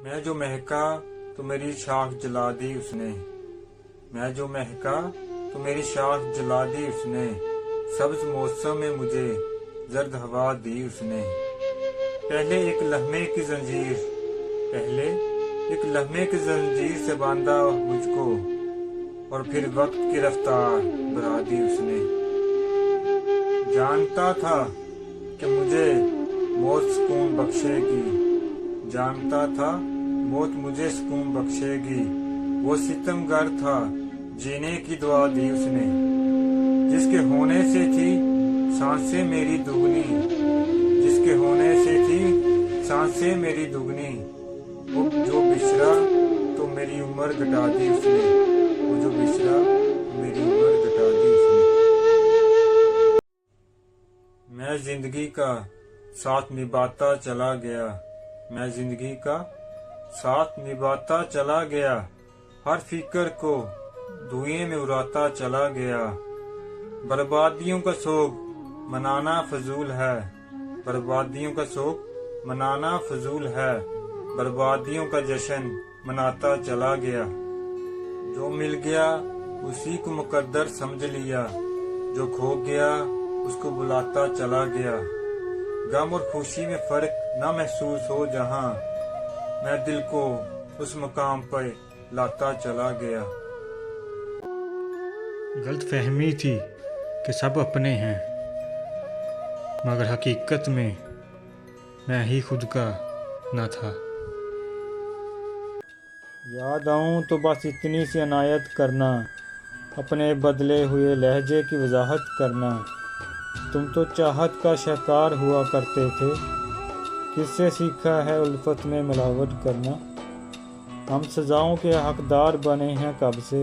मैं जो महका तो मेरी शाख जला दी उसने। मैं जो महका तो मेरी शाख जला दी उसने। सब्ज मौसम में मुझे जर्द हवा दी उसने। पहले एक लम्हे की जंजीर से बांधा मुझको, और फिर वक्त की रफ्तार बढ़ा दी उसने। जानता था कि मुझे मौत सुकून बख्शेगी, जानता था मौत मुझे सुकून बख्शेगी। वो सितमगर था, जीने की दुआ दी उसने। जिसके होने से थी सांसें मेरी दुगनी, जिसके होने से थी सांसें मेरी दुगनी। वो जो बिछड़ा तो मेरी उम्र घटा दी उसने। वो जो बिछड़ा मेरी उम्र घटा दी उसने। मैं जिंदगी का साथ निभाता चला गया, मैं जिंदगी का साथ निभाता चला गया। हर फिक्र को धुएं में उड़ाता चला गया। बर्बादियों का शोक मनाना फजूल है, बर्बादियों का शोक मनाना फजूल है। बर्बादियों का जश्न मनाता चला गया। जो मिल गया उसी को मुकद्दर समझ लिया, जो खो गया उसको बुलाता चला गया। गम और खुशी में फर्क न महसूस हो जहां, मैं दिल को उस मकाम पर लाता चला गया। गलत फहमी थी कि सब अपने हैं, मगर हकीकत में मैं ही खुद का न था। याद आऊं तो बस इतनी सी अनायत करना, अपने बदले हुए लहजे की वजाहत करना। तुम तो चाहत का शिकार हुआ करते थे, किससे सीखा है उल्फत में मिलावट करना। हम सजाओं के हकदार बने हैं कब से,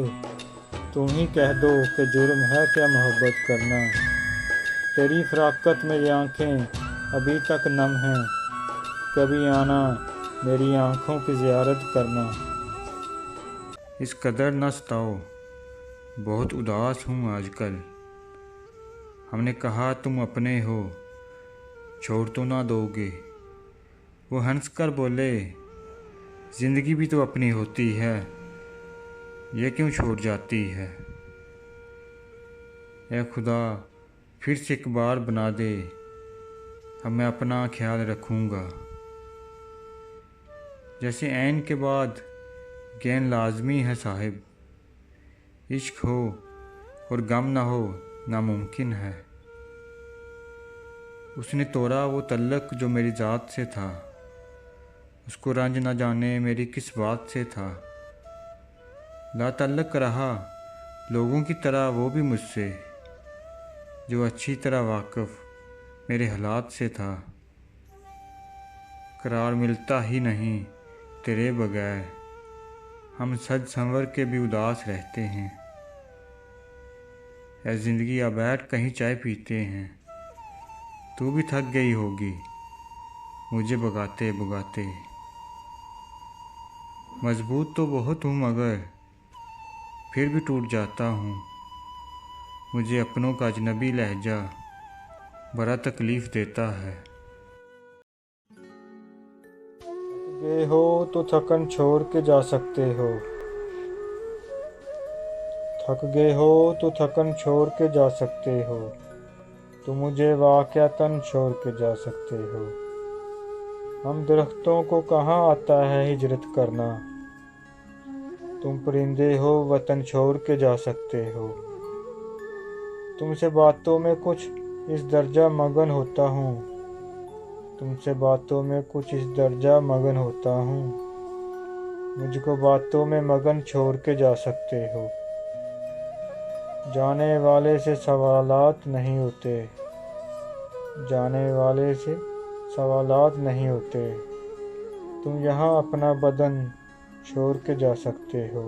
तुम ही कह दो कि जुर्म है क्या मोहब्बत करना। तेरी फराकत में ये आँखें अभी तक नम हैं, कभी आना मेरी आँखों की ज़ियारत करना। इस कदर न सताओ, बहुत उदास हूँ आजकल। हमने कहा तुम अपने हो, छोड़ तो ना दोगे। वो हंस कर बोले, ज़िंदगी भी तो अपनी होती है, ये क्यों छोड़ जाती है। ऐ खुदा फिर से एक बार बना दे, अब मैं अपना ख्याल रखूँगा। जैसे ऐन के बाद गैन लाजमी है साहिब, इश्क हो और गम ना हो नामुमकिन है। उसने तोड़ा वो तल्लक जो मेरी ज़ात से था, उसको रंज न जाने मेरी किस बात से था। ला तल्लक रहा लोगों की तरह वो भी मुझसे, जो अच्छी तरह वाकिफ़ मेरे हालात से था। करार मिलता ही नहीं तेरे बगैर, हम सज संवर के भी उदास रहते हैं। ऐ ज़िंदगी आ बैठ कहीं चाय पीते हैं, तू भी थक गई होगी मुझे भगाते भगाते। मजबूत तो बहुत हूँ मगर फिर भी टूट जाता हूँ। मुझे अपनों का अजनबी लहजा बड़ा तकलीफ़ देता है। गए हो तो थकन छोड़ के जा सकते हो, थक गए हो तो थकन छोड़ के जा सकते हो। तुम मुझे वाक़यातन छोड़ के जा सकते हो। हम दरख्तों को कहाँ आता है हिजरत करना, तुम परिंदे हो वतन छोड़ के जा सकते हो। तुमसे बातों में कुछ इस दर्जा मगन होता हूँ, तुमसे बातों में कुछ इस दर्जा मगन होता हूँ। मुझको बातों में मगन छोड़ के जा सकते हो। जाने वाले से सवालात नहीं होते, जाने वाले से सवालात नहीं होते। तुम यहाँ अपना बदन छोड़ के जा सकते हो।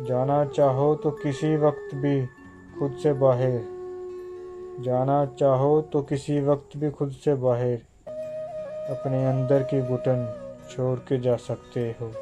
जाना चाहो तो किसी वक्त भी खुद से बाहर, जाना चाहो तो किसी वक्त भी खुद से बाहर, अपने अंदर की घुटन छोड़ के जा सकते हो।